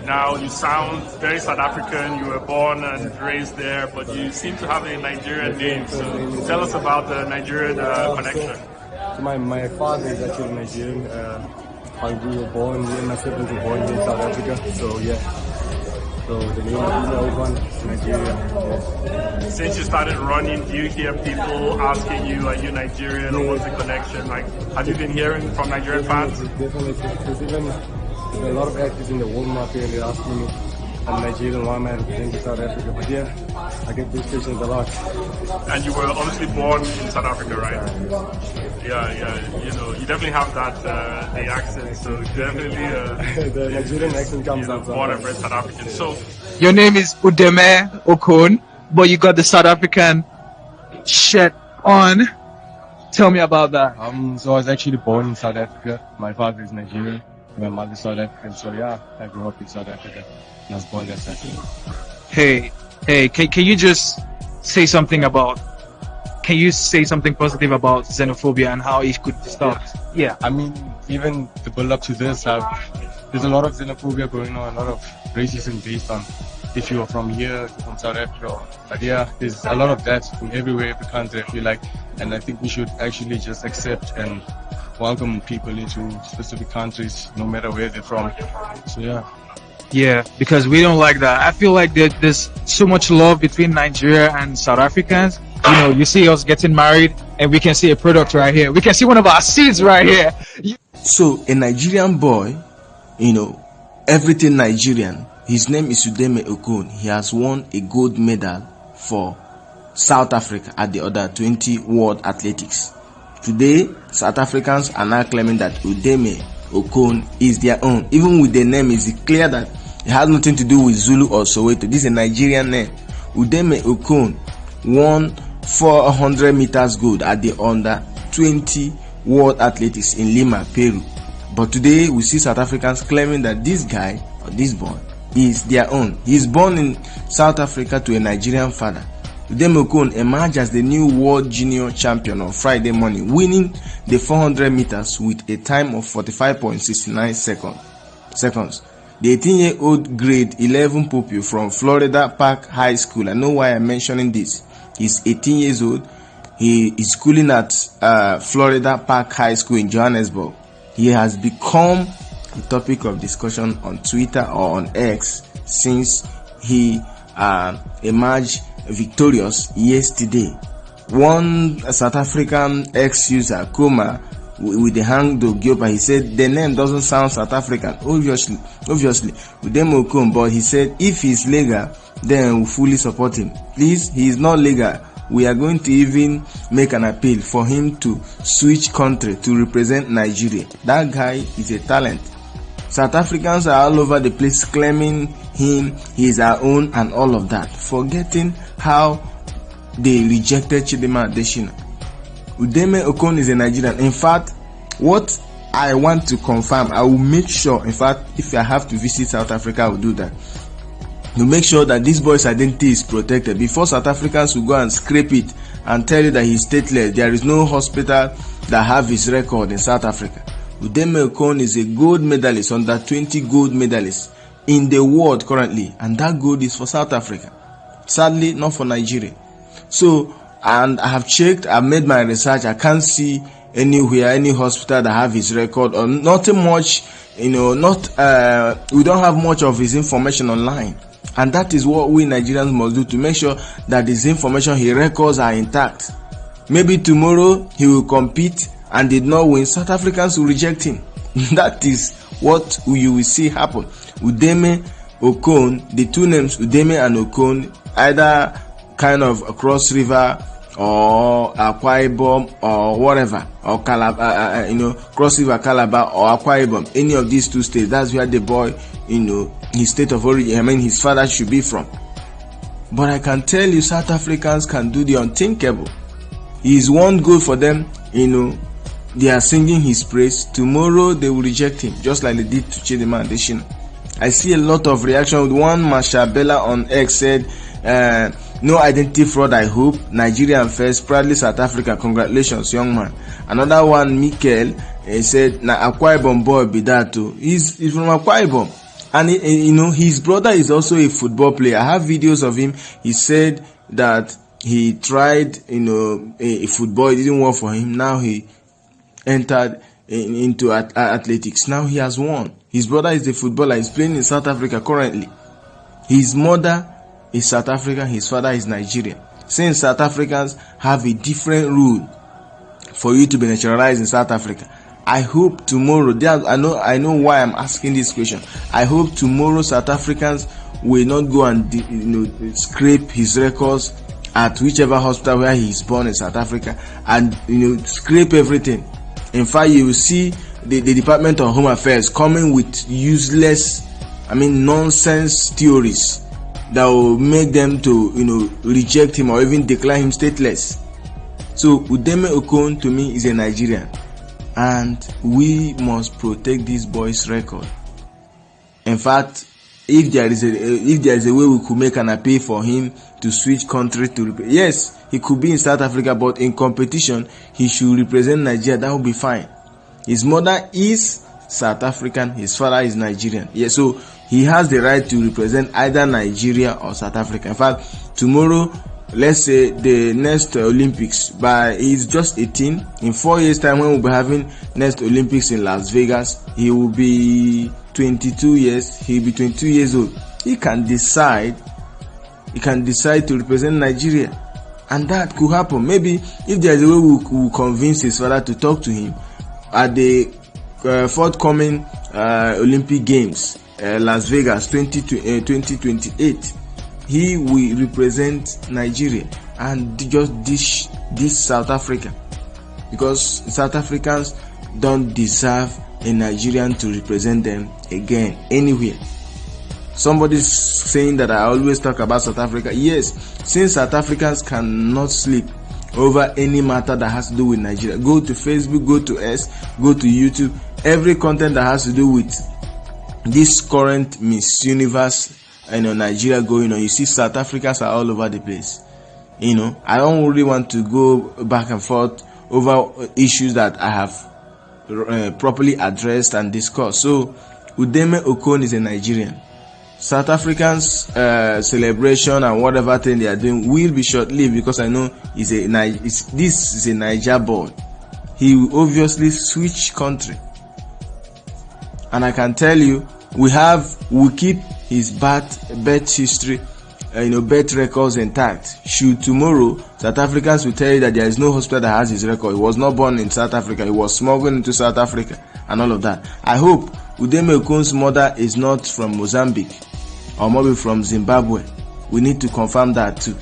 Now you sound very South African. You were born and raised there, but you seem to have a Nigerian name. So tell us about the Nigerian connection. My father is actually Nigerian. We were born, me and my siblings were born in South Africa. So yeah. So the name of Okon is Nigeria. Yes. Since you started running, do you hear people asking you, are you Nigerian or what's the connection? Like, have you been hearing from Nigerian fans? Definitely. There's even a lot of actors in the world market and they're asking me, I'm Nigerian, why am I representing South Africa? But yeah, I get these questions a lot. And you were obviously born in South Africa, right? Yeah. You know, you definitely have that the accent. So definitely the Nigerian accent comes out. Born and bred South African. So your name is Udeme Okon, but you got the South African shirt on. Tell me about that. So I was actually born in South Africa. My father is Nigerian. My mother is South African. So yeah, I grew up in South Africa. I was born there. Hey, can you just say something positive about xenophobia and how it could start? Yeah. I mean, even the build up to this, there's a lot of xenophobia going on, a lot of racism based on if you're from here, from South Africa. But yeah, there's a lot of that from everywhere, every country, I feel like. And I think we should actually just accept and welcome people into specific countries, no matter where they're from. So yeah. Yeah, because we don't like that. I feel like there's so much love between Nigeria and South Africans. You know, you see us getting married and we can see a product right here. We can see one of our seeds right here. So a Nigerian boy, you know, everything Nigerian. His name is Udeme Okon. He has won a gold medal for South Africa at the Under-20 World Athletics. Today, South Africans are now claiming that Udeme Okon is their own. Even with the name, it's clear that it has nothing to do with Zulu or Soweto. This is a Nigerian name. Udeme Okon won 400 meters gold at the Under-20 World Athletics in Lima, Peru. But today, we see South Africans claiming that this guy, or this boy, is their own. He is born in South Africa to a Nigerian father. Udeme Okon emerged as the new world junior champion on Friday morning, winning the 400 meters with a time of 45.69 seconds. The 18-year-old grade 11 pupil from Florida Park High School, I know why I'm mentioning this. He's 18 years old. He is schooling at Florida Park High School in Johannesburg. He has become a topic of discussion on Twitter or on X since he emerged victorious yesterday. One South African ex-user, Kuma, with the hang dog Giopa, he said the name doesn't sound South African. Obviously, Udeme Okon, but he said if he's legal, then we fully support him. Please, he is not legal. We are going to even make an appeal for him to switch country to represent Nigeria. That guy is a talent. South Africans are all over the place claiming him, he is our own and all of that, forgetting how they rejected Chidinma Adetshina. Udeme Okon is a Nigerian. In fact, what I want to confirm, I will make sure, in fact, if I have to visit South Africa, I will do that, to make sure that this boy's identity is protected. Before South Africans will go and scrape it and tell you that he's stateless, there is no hospital that have his record in South Africa. Udeme Okon is a gold medalist, under-20 gold medalist in the world currently, and that gold is for South Africa. Sadly, not for Nigeria. So, and I have checked, I've made my research, I can't see anywhere, any hospital that have his record, or nothing much, you know, we don't have much of his information online. And that is what we Nigerians must do to make sure that his information, his records are intact. Maybe tomorrow he will compete and did not win, South Africans will reject him. That is what you will see happen. Udeme Okon, the two names Udeme and Okon, either kind of Cross River or Akwa Ibom or whatever, or Calabar, Cross River, Calabar or Akwa Ibom, any of these two states. That's where the boy, his state of origin, his father should be from. But I can tell you, South Africans can do the unthinkable. He is one goal for them, they are singing his praise. Tomorrow they will reject him, just like they did to Chidimma Adetshina. I see a lot of reaction. One Masha Bella on X said, no identity fraud, I hope. Nigerian first, proudly South Africa. Congratulations, young man. Another one, Mikel, said, na Akwa Ibom boy be that too. He's from Akwa Ibom. And his brother is also a football player. I have videos of him. He said that he tried a football, it didn't work for him. Now he entered into athletics. Now he has won. His brother is a footballer. He's playing in South Africa currently. His mother is South African, his father is Nigerian. Since South Africans have a different rule for you to be naturalized in South Africa, I hope tomorrow, I know why I'm asking this question. I hope tomorrow South Africans will not go and scrape his records at whichever hospital where he is born in South Africa and scrape everything. In fact, you will see the Department of Home Affairs coming with useless, nonsense theories that will make them to reject him or even declare him stateless. So Udeme Okon to me is a Nigerian, and we must protect this boy's record. In fact, if there is a way we could make an appeal for him to switch country to, yes, he could be in South Africa, but in competition he should represent Nigeria. That would be fine. His mother is South African, his father is Nigerian. Yes, so he has the right to represent either Nigeria or South Africa. In fact, tomorrow, let's say the next Olympics, he's just 18. In 4 years time, when we'll be having next Olympics in Las Vegas, he will be 22 years. He'll be 22 years old. He can decide to represent Nigeria, and that could happen. Maybe if there's a way we'll convince his father to talk to him at the forthcoming Olympic Games, Las Vegas 2028, he will represent Nigeria and just this South Africa, because South Africans don't deserve a Nigerian to represent them again anywhere. Somebody's saying that I always talk about South Africa. Yes, since South Africans cannot sleep over any matter that has to do with Nigeria, go to Facebook, go to X, go to YouTube, every content that has to do with this current Miss Universe Nigeria going on, you see South Africans are all over the place. I don't really want to go back and forth over issues that I have properly addressed and discussed. So Udeme Okon is a Nigerian. South Africans celebration and whatever thing they are doing will be short-lived, because I know this is a Naija boy. He will obviously switch country, and I can tell you we keep his birth history, birth records intact. Should tomorrow South Africans will tell you that there is no hospital that has his record, he was not born in South Africa, he was smuggled into South Africa and all of that. I hope Udeme Okon's mother is not from Mozambique or maybe from Zimbabwe. We need to confirm that too.